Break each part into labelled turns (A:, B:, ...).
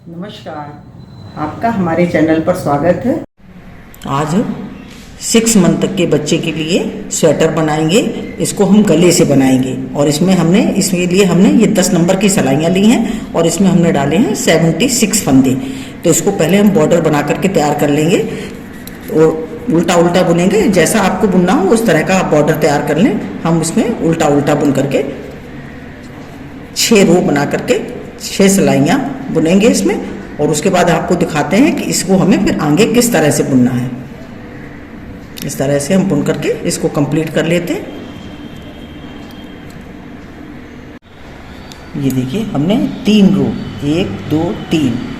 A: नमस्कार, आपका हमारे चैनल पर स्वागत है।
B: आज 6 मंथ तक के बच्चे के लिए स्वेटर बनाएंगे। इसको हम गले से बनाएंगे और इसके लिए हमने ये 10 नंबर की सिलाइयाँ ली हैं और इसमें हमने डाले हैं 76 फंदे। तो इसको पहले हम बॉर्डर बना करके तैयार कर लेंगे और उल्टा उल्टा बुनेंगे। जैसा आपको बुनना हो उस तरह का आप बॉर्डर तैयार कर लें। हम इसमें उल्टा उल्टा बुन करके 6 रो बना करके 6 सिलाइयाँ बुनेंगे इसमें, और उसके बाद आपको दिखाते हैं कि इसको हमें फिर आगे किस तरह से बुनना है। इस तरह से हम बुन करके इसको कंप्लीट कर लेते हैं। ये देखिए हमने 3 रो 1 2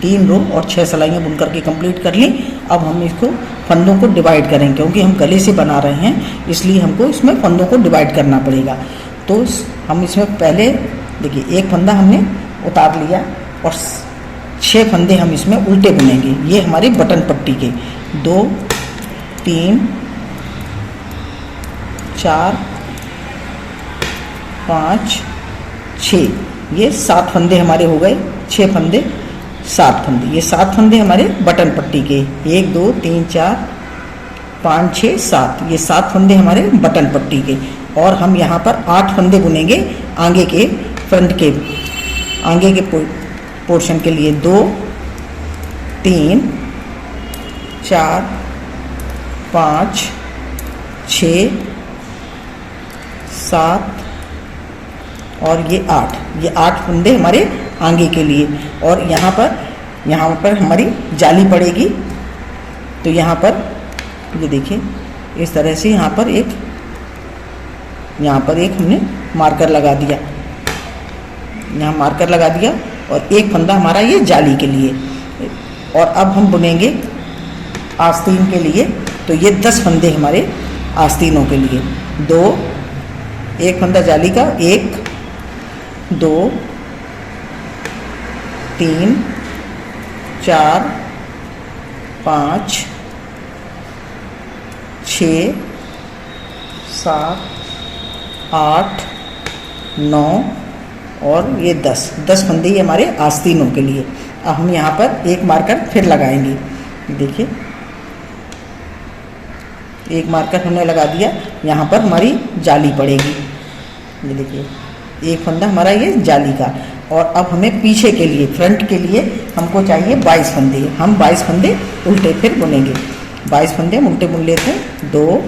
B: 3 रो और 6 सिलाइयाँ बुन करके कंप्लीट कर ली। अब हम इसको फंदों को डिवाइड करें, क्योंकि हम गले से बना रहे हैं इसलिए हमको इसमें फंदों को डिवाइड करना पड़ेगा। तो हम इसमें पहले देखिए एक फंदा हमने उतार लिया और 6 फंदे हम इसमें उल्टे बुनेंगे। ये हमारे बटन पट्टी के 2 3 4 5 6, ये 7 फंदे हमारे हो गए। 6 फंदे 7 फंदे, ये 7 फंदे हमारे बटन पट्टी के 1 2 3 4 5 6 7, ये 7 फंदे हमारे बटन पट्टी के। और हम यहाँ पर 8 फंदे बुनेंगे आगे के फ्रंट के आगे के पोर्शन के लिए। 2 3 4 5 6 7 और ये 8 फंदे हमारे आगे के लिए। और यहाँ पर हमारी जाली पड़ेगी। तो यहाँ पर ये देखिए इस तरह से यहाँ पर एक हमने मार्कर लगा दिया, यहाँ मार्कर लगा दिया और एक फंदा हमारा ये जाली के लिए। और अब हम बुनेंगे आस्तीन के लिए। तो ये 10 फंदे हमारे आस्तीनों के लिए। 2 एक फंदा जाली का, 1 2 3 4 5 6 7 8 9 और ये 10 फंदे ये हमारे आस्तीनों के लिए। अब हम यहाँ पर एक मार्कर फिर लगाएंगे। देखिए एक मार्कर हमने लगा दिया, यहाँ पर हमारी जाली पड़ेगी। ये देखिए एक फंदा हमारा ये जाली का। और अब हमें पीछे के लिए फ्रंट के लिए हमको चाहिए 22 फंदे। हम 22 फंदे उल्टे फिर बुनेंगे। 22 फंदे हम उल्टे बुन लेते हैं। 2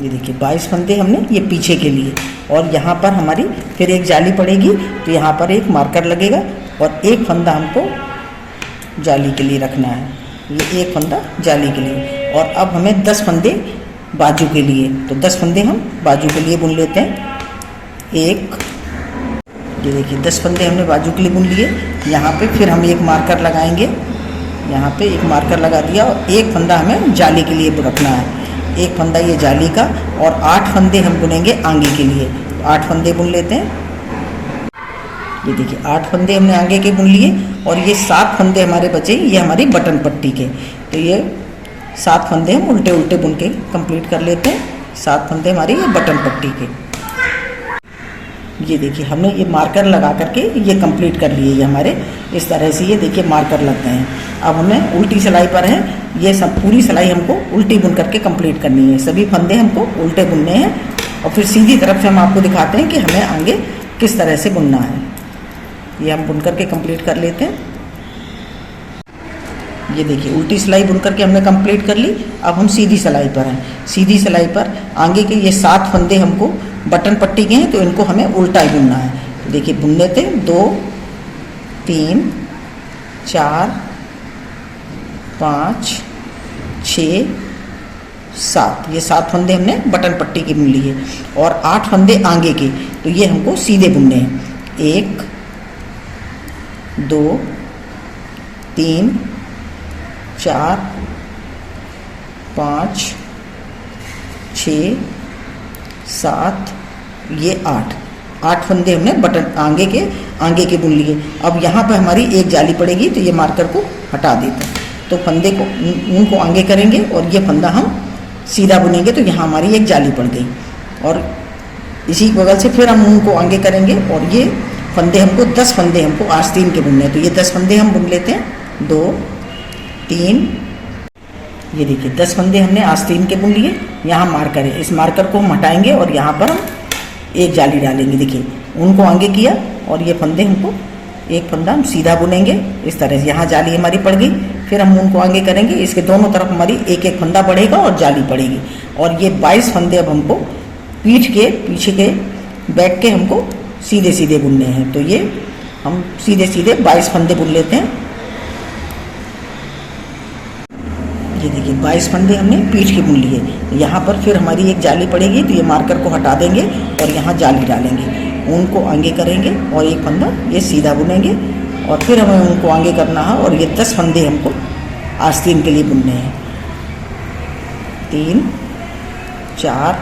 B: ये देखिए 22 फंदे हमने ये पीछे के लिए। और यहाँ पर हमारी फिर एक जाली पड़ेगी, तो यहाँ पर एक मार्कर लगेगा और एक फंदा हमको जाली के लिए रखना है। ये एक फंदा जाली के लिए। और अब हमें 10 फंदे बाजू के लिए। तो 10 फंदे हम बाजू के लिए बुन लेते हैं। एक ये देखिए 10 फंदे हमने बाजू के लिए बुन लिए। यहाँ पे फिर हम एक मार्कर लगाएंगे। यहाँ पे एक मार्कर लगा दिया और एक फंदा हमें जाली के लिए रखना है। एक फंदा ये जाली का और 8 फंदे हम बुनेंगे आगे के लिए। तो 8 फंदे बुन लेते हैं। ये देखिए 8 फंदे हमने आगे के बुन लिए और ये 7 फंदे हमारे बचे, ये हमारी बटन पट्टी के। तो ये 7 फंदे हम उल्टे उल्टे बुन के कंप्लीट कर लेते हैं। 7 फंदे हमारी ये बटन पट्टी के। ये देखिए हमने ये मार्कर लगा करके ये कंप्लीट कर लिए। ये हमारे इस तरह से ये देखिए मार्कर लग गए हैं। अब हमें उल्टी सिलाई पर है, ये सब पूरी सिलाई हमको उल्टी बुन करके कंप्लीट करनी है। सभी फंदे हमको उल्टे बुनने हैं और फिर सीधी तरफ से हम आपको दिखाते हैं कि हमें आगे किस तरह से बुनना है। ये हम बुन करके कंप्लीट कर लेते हैं। ये देखिए उल्टी सिलाई बुन करके हमने कंप्लीट कर ली। अब हम सीधी सिलाई पर हैं। सीधी सिलाई पर आगे के ये 7 फंदे हमको बटन पट्टी के हैं, तो इनको हमें उल्टा ही बुनना है। तो देखिए बुन लेते हैं। 2 3 4 5 6 7, ये 7 फंदे हमने बटन पट्टी के बुन लिए और 8 फंदे आगे के। तो ये हमको सीधे बुनने हैं। 1 2 3 4 5 6 7, ये 8 फंदे हमने बटन आगे के बुन लिए। अब यहाँ पर हमारी एक जाली पड़ेगी, तो ये मार्कर को हटा देते हैं। तो फंदे को ऊन को आगे करेंगे और ये फंदा हम सीधा बुनेंगे। तो यहाँ हमारी एक जाली पड़ गई और इसी बगल से फिर हम ऊन को आगे करेंगे और ये फंदे हमको 10 फंदे हमको आस्तीन के बुनने हैं। तो ये 10 फंदे हम बुन लेते हैं। 2 3, ये देखिए 10 फंदे हमने आस्तीन के बुन लिए। यहाँ मार्कर है, इस मार्कर को हम हटाएंगे और यहाँ पर हम एक जाली डालेंगे। देखिए उनको आगे किया और ये फंदे हमको एक फंदा हम सीधा बुनेंगे इस तरह से। यहाँ जाली हमारी पड़ गई, फिर हम उनको आगे करेंगे। इसके दोनों तरफ हमारी एक एक फंदा पड़ेगा और जाली पड़ेगी। और ये 22 फंदे अब हमको पीठ के पीछे के बैक के हमको सीधे सीधे बुनने हैं। तो ये हम सीधे सीधे 22 फंदे बुन लेते हैं। ये देखिए 22 फंदे हमने पीठ के बुन लिए। यहाँ पर फिर हमारी एक जाली पड़ेगी, तो ये मार्कर को हटा देंगे और यहाँ जाली डालेंगे। उनको आगे करेंगे और एक फंदा ये सीधा बुनेंगे और फिर हमें उनको आगे करना है। और ये 10 फंदे हमको आस्तीन के लिए बुनने हैं। 3 4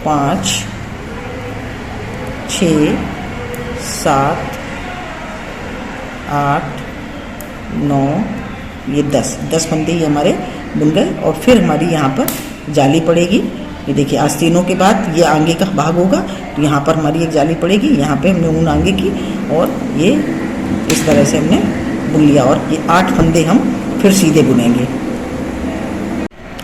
B: 5 6 7 8 9, ये 10 फंदे ही हमारे बुन गए। और फिर हमारी यहाँ पर जाली पड़ेगी। ये देखिए आस्तीनों के बाद ये आगे का भाग होगा, तो यहाँ पर हमारी एक जाली पड़ेगी। यहाँ पे हमने ऊन आगे की और ये इस तरह से हमने बुन लिया। और ये 8 फंदे हम फिर सीधे बुनेंगे।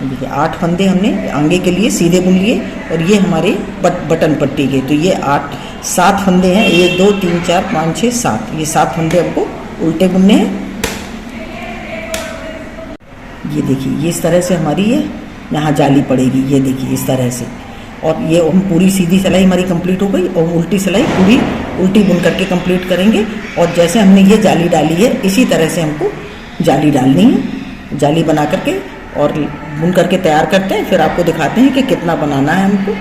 B: देखिए 8 फंदे हमने आगे के लिए सीधे बुन लिए और ये हमारे बटन पट्टी के। तो ये 7 फंदे हैं। 1 2 3 4 5 6 7, ये 7 फंदे हमको उल्टे बुनने हैं। ये देखिए ये इस तरह से हमारी ये यहाँ जाली पड़ेगी। ये देखिए इस तरह से। और ये हम पूरी सीधी सिलाई हमारी कंप्लीट हो गई और उल्टी सिलाई पूरी उल्टी बुन करके कंप्लीट करेंगे। और जैसे हमने ये जाली डाली है इसी तरह से हमको जाली डालनी है। जाली बना करके और बुन करके तैयार करते हैं, फिर आपको दिखाते हैं कि कितना बनाना है हमको।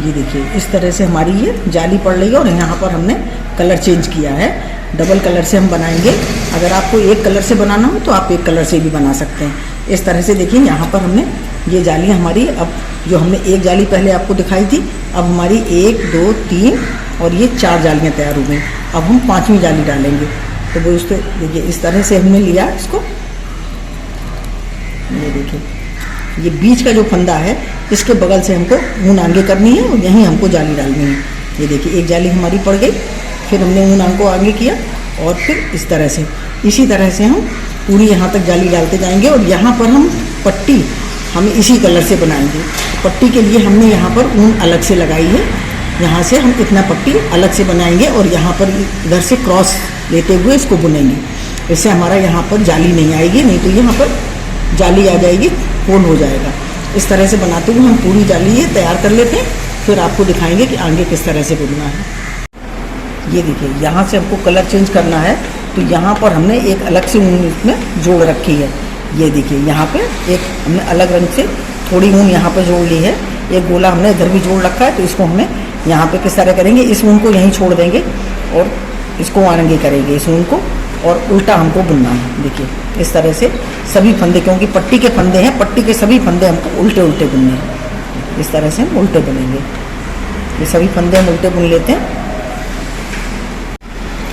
B: ये देखिए इस तरह से हमारी ये जाली पड़ रही है और यहाँ पर हमने कलर चेंज किया है। डबल कलर से हम बनाएंगे। अगर आपको एक कलर से बनाना हो तो आप एक कलर से भी बना सकते हैं। इस तरह से देखिए यहाँ पर हमने ये जालियाँ हमारी, अब जो हमने एक जाली पहले आपको दिखाई थी, अब हमारी 1 2 3 और ये 4 जालियाँ तैयार हो गई। अब हम 5वीं जाली डालेंगे। तो वो उसको देखिए इस तरह से हमने लिया इसको। ये देखिए ये बीच का जो फंदा है इसके बगल से हमको ऊन आगे करनी है और यहीं हमको जाली डालनी है। ये देखिए एक जाली हमारी पड़ गई, फिर हमने ऊन को आगे किया और फिर इस तरह से, इसी तरह से हम पूरी यहाँ तक जाली डालते जाएंगे। और यहाँ पर हम पट्टी हम इसी कलर से बनाएंगे। पट्टी के लिए हमने यहाँ पर ऊन अलग से लगाई है। यहाँ से हम इतना पट्टी अलग से बनाएंगे और यहाँ पर इधर से क्रॉस लेते हुए इसको बुनेंगे। इससे हमारा यहाँ पर जाली नहीं आएगी, नहीं तो यहाँ पर जाली आ जाएगी, फोल्ड हो जाएगा। इस तरह से बनाते हुए हम पूरी जाली ये तैयार कर लेते हैं, फिर आपको दिखाएंगे कि आगे किस तरह से बुनना है। ये देखिए यहाँ से हमको कलर चेंज करना है, तो यहाँ पर हमने एक अलग से ऊन इसमें जोड़ रखी है। ये देखिए यहाँ पे एक हमने अलग रंग से थोड़ी ऊन यहाँ पे जोड़ ली है। एक गोला हमने इधर भी जोड़ रखा है, तो इसको हमें यहाँ पे किस तरह करेंगे, इस ऊन को यहीं छोड़ देंगे और इसको आगे करेंगे इस ऊन को, और उल्टा हमको बुनना है। देखिए इस तरह से सभी फंदे, क्योंकि पट्टी के फंदे हैं, पट्टी के सभी फंदे हमको उल्टे उल्टे बुनने हैं। इस तरह से हम उल्टे बुनेंगे। ये सभी फंदे हम उल्टे बुन लेते हैं।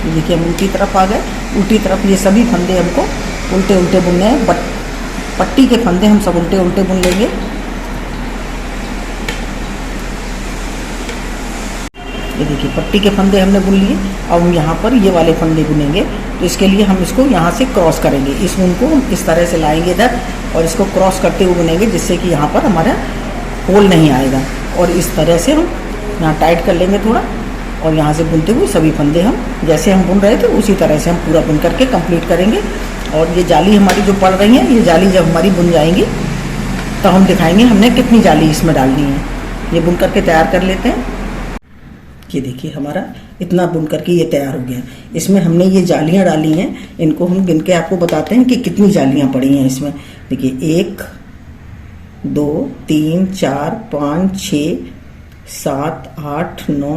B: देखिए हम उल्टी तरफ आ गए। उल्टी तरफ ये सभी फंदे हमको उल्टे उल्टे बुनने हैं। पट्टी के फंदे हम सब उल्टे उल्टे बुन लेंगे। ये देखिए पट्टी के फंदे हमने बुन लिए। अब हम यहाँ पर ये वाले फंदे बुनेंगे, तो इसके लिए हम इसको यहाँ से क्रॉस करेंगे। इस ऊन को हम इस तरह से लाएंगे इधर और इसको क्रॉस करते हुए बुनेंगे, जिससे कि यहाँ पर हमारा होल नहीं आएगा। और इस तरह से हम यहाँ टाइट कर लेंगे थोड़ा, और यहाँ से बुनते हुए सभी फंदे हम जैसे हम बुन रहे थे उसी तरह से हम पूरा बुन करके कंप्लीट करेंगे। और ये जाली हमारी जो पड़ रही है, ये जाली जब हमारी बुन जाएंगी तो हम दिखाएंगे हमने कितनी जाली इसमें डालनी है। ये बुन करके तैयार कर लेते हैं। ये देखिए हमारा इतना बुन करके ये तैयार हो गया। इसमें हमने ये जालियाँ डाली हैं, इनको हम गिन के आपको बताते हैं कि कितनी जालियाँ पड़ी हैं इसमें। देखिए 1 2 3 4 5 6 7 8 9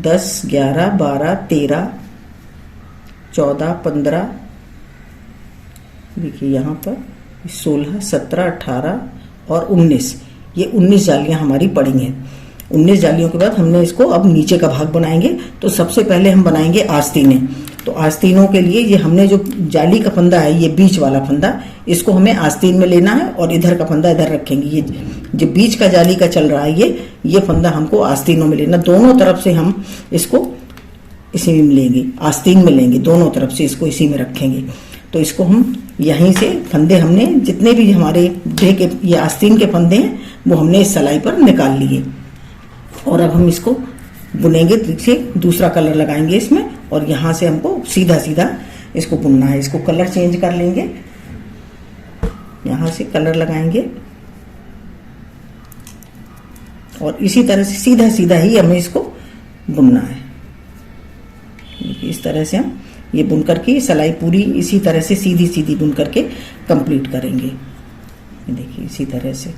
B: 10 11 12 13 14 15, देखिए यहाँ पर 16 17 18 और 19, ये 19 जालियाँ हमारी पड़ी हैं। 19 जालियों के बाद हमने इसको अब नीचे का भाग बनाएंगे। तो सबसे पहले हम बनाएंगे आस्तीनें। तो आस्तीनों के लिए ये हमने जो जाली का फंदा है, ये बीच वाला फंदा, इसको हमें आस्तीन में लेना है और इधर का फंदा इधर रखेंगे। ये जो बीच का जाली का चल रहा है, ये फंदा हमको आस्तीनों में लेना। दोनों तरफ से हम इसको इसी में लेंगे, आस्तीन में लेंगे, दोनों तरफ से इसको इसी में रखेंगे। तो इसको हम यहीं से फंदे हमने जितने भी हमारे बुढ़े के ये आस्तीन के फंदे हैं वो हमने इस सलाई पर निकाल लिए। और अब हम इसको बुनेंगे, देखिए दूसरा कलर लगाएंगे इसमें और यहाँ से हमको सीधा सीधा इसको बुनना है। इसको कलर चेंज कर लेंगे, यहाँ से कलर लगाएंगे और इसी तरह से सीधा सीधा ही हमें इसको बुनना है। देखिए इस तरह से हम ये बुन करके सलाई पूरी इसी तरह से सीधी सीधी बुन करके कंप्लीट करेंगे। देखिए इसी तरह से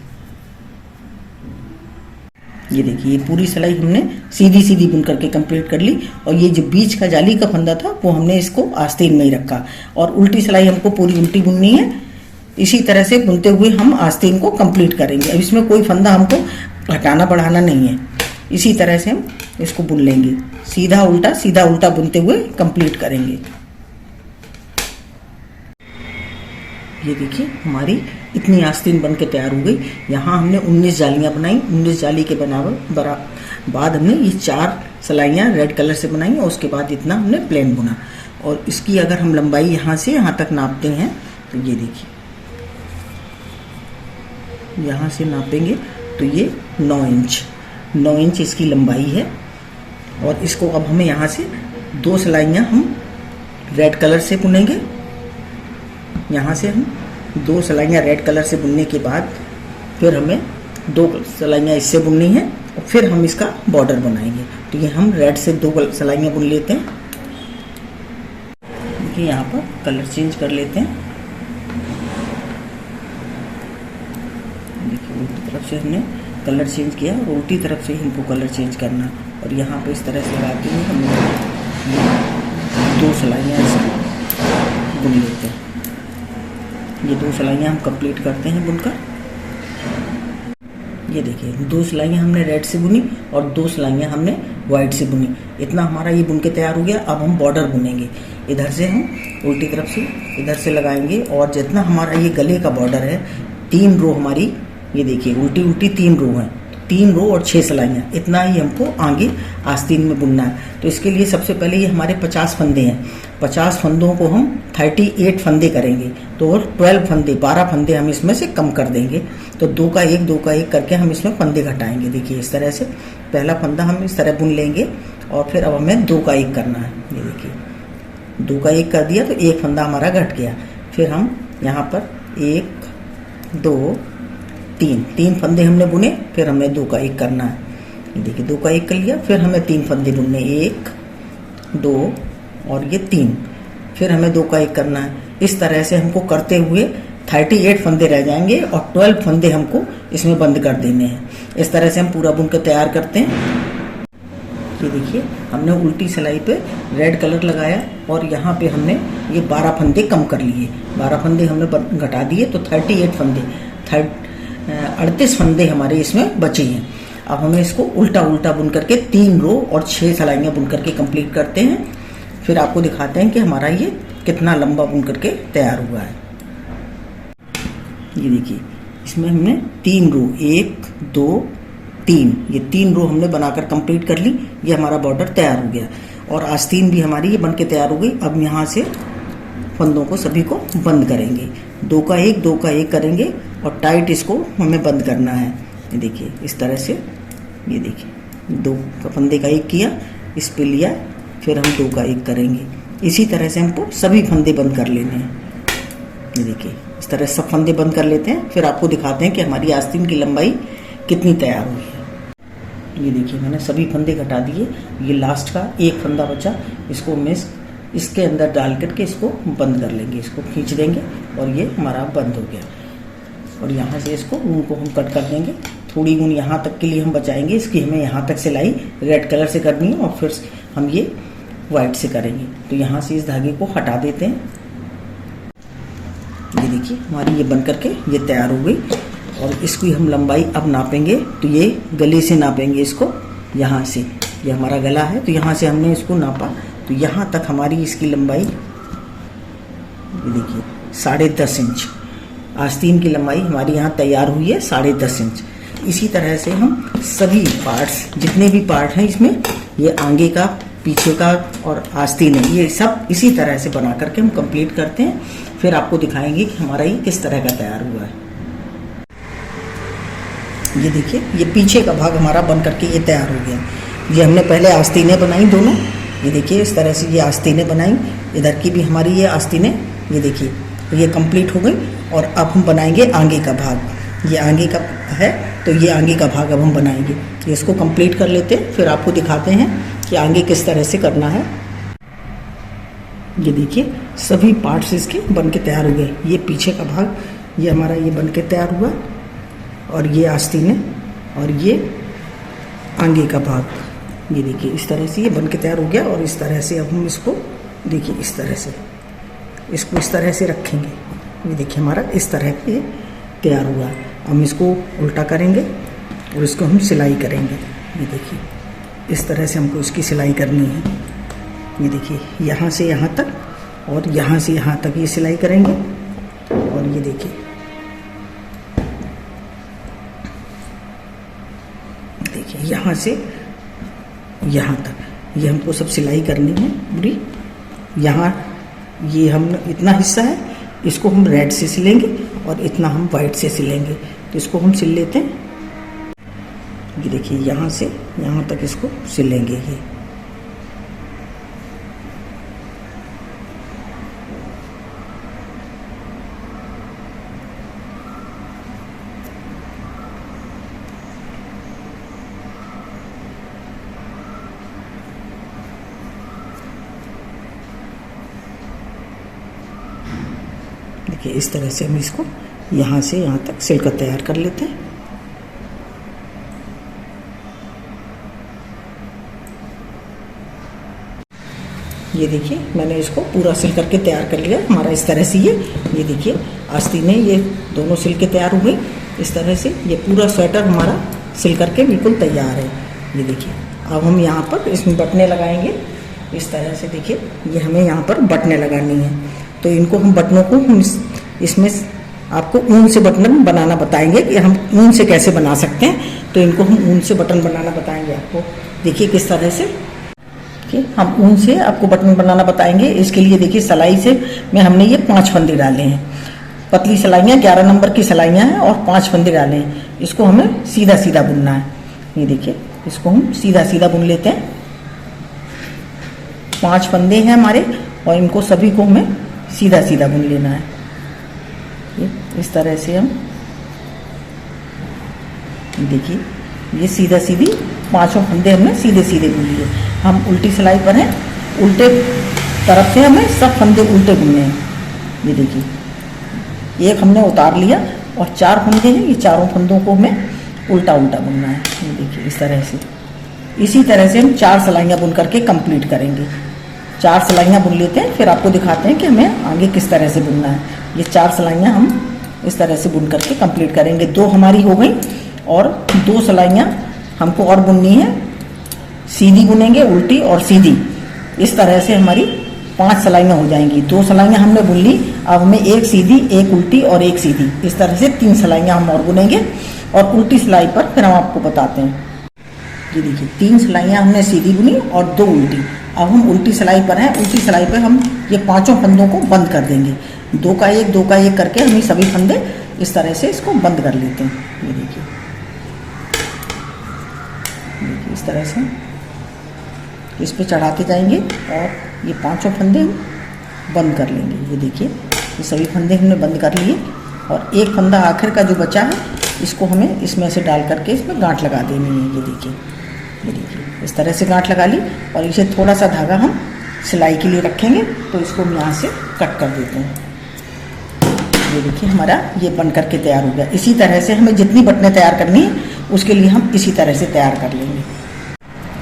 B: ये देखिए ये पूरी सिलाई हमने सीधी सीधी बुन करके कंप्लीट कर ली। और ये जो बीच का जाली का फंदा था वो हमने इसको आस्तीन में ही रखा और उल्टी सिलाई हमको पूरी उल्टी बुननी है। इसी तरह से बुनते हुए हम आस्तीन को कंप्लीट करेंगे। अब इसमें कोई फंदा हमको घटाना बढ़ाना नहीं है, इसी तरह से हम इसको बुन लेंगे, सीधा उल्टा बुनते हुए कंप्लीट करेंगे। ये देखिए हमारी इतनी आस्तीन बन के तैयार हो गई। यहाँ हमने 19 जालियाँ बनाई। 19 जाली के बाद हमने ये 4 सिलाइयाँ रेड कलर से बनाई और उसके बाद इतना हमने प्लेन बुना। और इसकी अगर हम लंबाई यहाँ से यहाँ तक नापते हैं तो ये देखिए यहाँ से नापेंगे तो ये 9 इंच इसकी लंबाई है। और इसको अब हमें यहाँ से 2 सिलाइयाँ हम रेड कलर से बुनेंगे। यहाँ से हम 2 सिलाइयाँ रेड कलर से बुनने के बाद फिर हमें 2 सिलाइयाँ इससे बुननी है और फिर हम इसका बॉर्डर बनाएंगे। तो ये हम रेड से 2 सिलाइयाँ बुन लेते हैं। देखिए यहाँ पर कलर चेंज कर लेते हैं। देखिए उल्टी तरफ से हमने कलर चेंज किया और उल्टी तरफ से हमको कलर चेंज करना। और यहाँ पे इस तरह से लगाते हुए हम 2 सिलाइयाँ ऐसे बुन लेते हैं। ये 2 सिलाइयाँ हम कंप्लीट करते हैं बुनकर। ये देखिए 2 सिलाइयाँ हमने रेड से बुनी और 2 सिलाइयाँ हमने वाइट से बुनी। इतना हमारा ये बुन के तैयार हो गया। अब हम बॉर्डर बुनेंगे। इधर से हम उल्टी तरफ से इधर से लगाएंगे और जितना हमारा ये गले का बॉर्डर है 3 रो हमारी, ये देखिए उल्टी 3 रो हैं, 3 रो और 6 सिलाइयाँ, इतना ही हमको आगे आस्तीन में बुनना है। तो इसके लिए सबसे पहले ये हमारे 50 फंदे हैं। 50 फंदों को हम 38 फंदे करेंगे। तो 12 फंदे हम इसमें से कम कर देंगे। तो 2 का 1 करके हम इसमें फंदे घटाएंगे। देखिए इस तरह से पहला फंदा हम इस तरह बुन लेंगे और फिर अब हमें 2 का 1 करना है। ये देखिए 2 का 1 कर दिया तो 1 फंदा हमारा घट गया। फिर हम यहाँ पर 1 2 3 फंदे हमने बुने, फिर हमें 2 का 1 करना है। देखिए 2 का 1 कर लिया, फिर हमें 3 फंदे बुनने, 1 2 और ये 3, फिर हमें 2 का 1 करना है। इस तरह से हमको करते हुए 38 फंदे रह जाएंगे और 12 फंदे हमको इसमें बंद कर देने हैं। इस तरह से हम पूरा बुन कर तैयार करते हैं। ये देखिए हमने उल्टी सिलाई पे रेड कलर लगाया और यहाँ पे हमने ये 12 फंदे कम कर लिए, 12 फंदे हमने घटा दिए। तो 38 फंदे 38 फंदे हमारे इसमें बचे हैं। अब हमें इसको उल्टा बुन करके 3 रो और 6 सिलाइयाँ बुन करके कंप्लीट करते हैं। फिर आपको दिखाते हैं कि हमारा ये कितना लंबा बुन करके तैयार हुआ है। ये देखिए इसमें हमने 3 रो 1 2 3 ये 3 रो हमने बनाकर कंप्लीट कर ली। ये हमारा बॉर्डर तैयार हो गया और आस्तीन भी हमारी ये बन के तैयार हो गई। अब यहाँ से फंदों को सभी को बंद करेंगे, 2 का 1 करेंगे और टाइट इसको हमें बंद करना है। ये देखिए इस तरह से, ये देखिए 2 का फंदे का 1 किया, इस पे लिया, फिर हम 2 का 1 करेंगे। इसी तरह से हमको सभी फंदे बंद कर लेने हैं। ये देखिए इस तरह सब फंदे बंद कर लेते हैं। फिर आपको दिखाते हैं कि हमारी आस्तीन की लंबाई कितनी तैयार हुई है। ये देखिए मैंने सभी फंदे घटा दिए। ये लास्ट का 1 फंदा बचा, इसको हम इसके अंदर डाल करके इसको बंद कर लेंगे, इसको खींच देंगे और ये हमारा बंद हो गया। और यहाँ से इसको ऊन को हम कट कर देंगे। थोड़ी ऊन यहाँ तक के लिए हम बचाएंगे, इसकी हमें यहाँ तक सिलाई रेड कलर से करनी है और फिर हम ये वाइट से करेंगे। तो यहाँ से इस धागे को हटा देते हैं। ये देखिए हमारी ये बन करके ये तैयार हो गई। और इसकी हम लंबाई अब नापेंगे। तो ये गले से नापेंगे इसको, यहाँ से, ये हमारा गला है तो यहाँ से हमने इसको नापा तो यहाँ तक हमारी इसकी लंबाई ये देखिए 10.5 इंच। आस्तीन की लंबाई हमारी यहाँ तैयार हुई है 10.5 इंच। इसी तरह से हम सभी पार्ट्स, जितने भी पार्ट हैं इसमें, ये आगे का, पीछे का और आस्तीन है, ये सब इसी तरह से बना करके हम कंप्लीट करते हैं। फिर आपको दिखाएंगे कि हमारा ये किस तरह का तैयार हुआ है। ये देखिए, ये पीछे का भाग हमारा बन करके ये तैयार हो गया। ये हमने पहले आस्तीनें बनाई दोनों, ये देखिए इस तरह से ये आस्तीनें बनाई। इधर की भी हमारी ये आस्तीनें, ये देखिए ये कंप्लीट हो गई। और अब हम बनाएंगे आगे का भाग। ये आगे का है, तो ये आगे का भाग अब हम बनाएंगे। इसको कंप्लीट कर लेते हैं, फिर आपको दिखाते हैं कि आगे किस तरह से करना है। ये देखिए सभी पार्ट्स इसके बन के तैयार हो गए। ये पीछे का भाग, ये हमारा ये बन के तैयार हुआ, और ये आस्तीनें, और ये आगे का भाग, ये देखिए इस तरह से ये बन के तैयार हो गया। और इस तरह से अब हम इसको देखिए इस तरह से इसको इस तरह से रखेंगे। ये देखिए हमारा इस तरह के तैयार हुआ। हम इसको उल्टा करेंगे और इसको हम सिलाई करेंगे। ये देखिए इस तरह से हमको इसकी सिलाई करनी है। ये देखिए यहाँ से यहाँ तक और यहाँ से यहाँ तक ये सिलाई करेंगे। और ये देखिए यहाँ से यहाँ तक ये हमको सब सिलाई करनी है पूरी। यहाँ ये हम इतना हिस्सा है, इसको हम रेड से सिलेंगे और इतना हम वाइट से सिलेंगे। तो इसको हम सिल लेते हैं। ये देखिए यहाँ से यहाँ तक इसको सिलेंगे। ये देखिए इस तरह से हम इसको यहाँ से यहाँ तक सिलकर तैयार कर लेते हैं। ये देखिए मैंने इसको पूरा सिल करके तैयार कर लिया हमारा इस तरह से। ये देखिए आस्तीनें ये दोनों सिल के तैयार हो गई इस तरह से। ये पूरा स्वेटर हमारा सिल करके बिल्कुल तैयार है। ये देखिए अब हम यहाँ पर इसमें बटनें लगाएंगे इस तरह से। देखिए ये हमें यहाँ पर बटनें लगानी है, तो इनको हम बटनों को हम इसमें आपको ऊन से बटन बनाना बताएंगे कि हम ऊन से कैसे बना सकते हैं। तो इनको हम ऊन से बटन बनाना बताएंगे आपको। देखिए किस तरह से हम ऊन से आपको बटन बनाना बताएंगे। इसके लिए देखिए सिलाई से में हमने ये 5 फंदे डाले हैं। पतली सिलाइयाँ 11 नंबर की सिलाइयाँ हैं और 5 फंदे डाले हैं। इसको हमें सीधा सीधा बुनना है। ये देखिए इसको हम सीधा सीधा बुन लेते हैं। 5 फंदे हैं हमारे और इनको सभी को हमें सीधा सीधा बुन लेना है। इस तरह से हम देखिए ये सीधा सीधी 5 फंदे हमने सीधे सीधे बुन लिए। हम उल्टी सिलाई पर हैं, उल्टे तरफ से हमें सब फंदे उल्टे बुनने हैं। ये देखिए एक हमने उतार लिया और 4 फंदे हैं, ये चारों फंदों को हमें उल्टा उल्टा बुनना है। ये देखिए इस तरह से। इसी तरह से हम 4 सिलाइयाँ बुन करके कंप्लीट करेंगे। 4 सिलाइयाँ बुन लेते हैं, फिर आपको दिखाते हैं कि हमें आगे किस तरह से बुनना है। ये 4 सिलाइयाँ हम इस तरह से बुन करके कंप्लीट करेंगे। 2 हमारी हो गई और 2 सिलाइयाँ हमको और बुननी है। सीधी बुनेंगे, उल्टी और सीधी। इस तरह से हमारी 5 सिलाइयाँ हो जाएंगी। 2 सिलाइयाँ हमने बुन ली, अब हमें 1 सीधी, 1 उल्टी और 1 सीधी। इस तरह से 3 सिलाइयाँ हम और बुनेंगे। और उल्टी सिलाई पर फिर हम आपको बताते हैं। ये देखिए 3 सिलाइयाँ हमने सीधी बुनी और 2 उल्टी। अब हम उल्टी सिलाई पर हैं। उल्टी सिलाई पर हम ये 5 फंदों को बंद कर देंगे। 2 का 1 करके हम ये सभी फंदे इस तरह से इसको बंद कर लेते हैं। ये देखिए इस तरह से इस पे चढ़ाते जाएंगे और ये 5 फंदे हम बंद कर लेंगे। ये देखिए ये सभी फंदे हमने बंद कर लिए और एक फंदा आखिर का जो बचा है इसको हमें इसमें से डाल करके इसमें गांठ लगा देनी है। ये देखिए इस तरह से गांठ लगा ली और इसे थोड़ा सा धागा हम सिलाई के लिए रखेंगे। तो इसको हम यहाँ से कट कर देते हैं। ये देखिए हमारा ये बन करके तैयार हो गया। इसी तरह से हमें जितनी बटनें तैयार करनी है उसके लिए हम इसी तरह से तैयार कर लेंगे।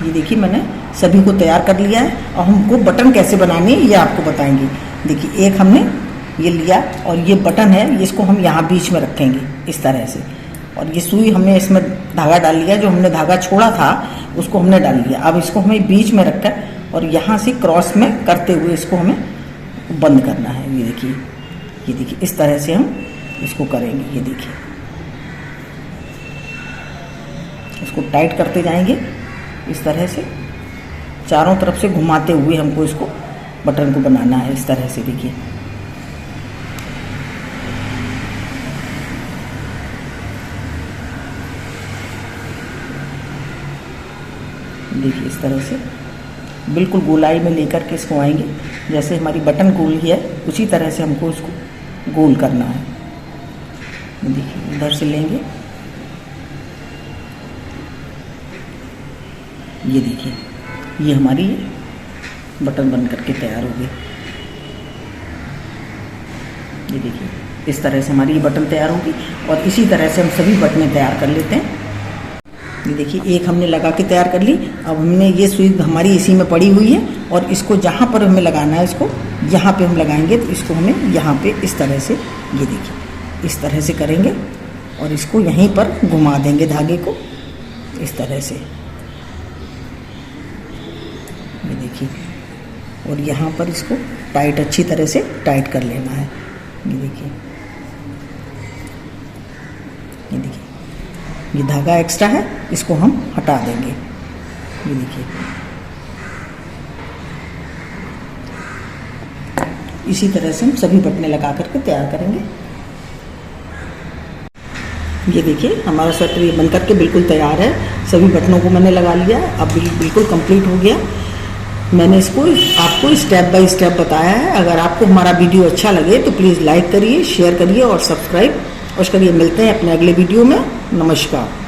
B: ये देखिए मैंने सभी को तैयार कर लिया है और हमको बटन कैसे बनाने हैं ये आपको बताएंगे। देखिए एक हमने ये लिया और ये बटन है, इसको हम यहाँ बीच में रखेंगे इस तरह से। और ये सुई हमने इसमें धागा डाल लिया, जो हमने धागा छोड़ा था उसको हमने डाल लिया। अब इसको हमें बीच में रखकर और यहाँ से क्रॉस में करते हुए इसको हमें बंद करना है। ये देखिए इस तरह से हम इसको करेंगे। ये देखिए इसको टाइट करते जाएंगे इस तरह से, चारों तरफ से घुमाते हुए हमको इसको बटन को बनाना है इस तरह से। देखिए इस तरह से बिल्कुल गोलाई में लेकर के इसको आएंगे। जैसे हमारी बटन गोल है उसी तरह से हमको इसको गोल करना है। देखिए इधर से लेंगे, ये देखिए ये हमारी बटन बन करके तैयार हो गई। ये देखिए इस तरह से हमारी ये बटन तैयार होगी और इसी तरह से हम सभी बटनें तैयार कर लेते हैं। ये देखिए एक हमने लगा के तैयार कर ली। अब हमने ये सुई हमारी इसी में पड़ी हुई है और इसको जहाँ पर हमें लगाना है इसको यहाँ पे हम लगाएंगे। तो इसको हमें यहाँ पे इस तरह से, ये देखिए इस तरह से करेंगे और इसको यहीं पर घुमा देंगे धागे को इस तरह से। ये देखिए और यहाँ पर इसको टाइट अच्छी तरह से टाइट कर लेना है। ये देखिए ये धागा एक्स्ट्रा है, इसको हम हटा देंगे। ये देखिए इसी तरह से हम सभी बटनें लगा करके तैयार करेंगे। ये देखिए हमारा स्वेटर ये बन करके बिल्कुल तैयार है। सभी बटनों को मैंने लगा लिया, अब बिल्कुल कंप्लीट हो गया। मैंने इसको आपको स्टेप बाय स्टेप बताया है। अगर आपको हमारा वीडियो अच्छा लगे तो प्लीज़ लाइक करिए, शेयर करिए और सब्सक्राइब करिए। मिलते हैं अपने अगले वीडियो में। नमस्कार।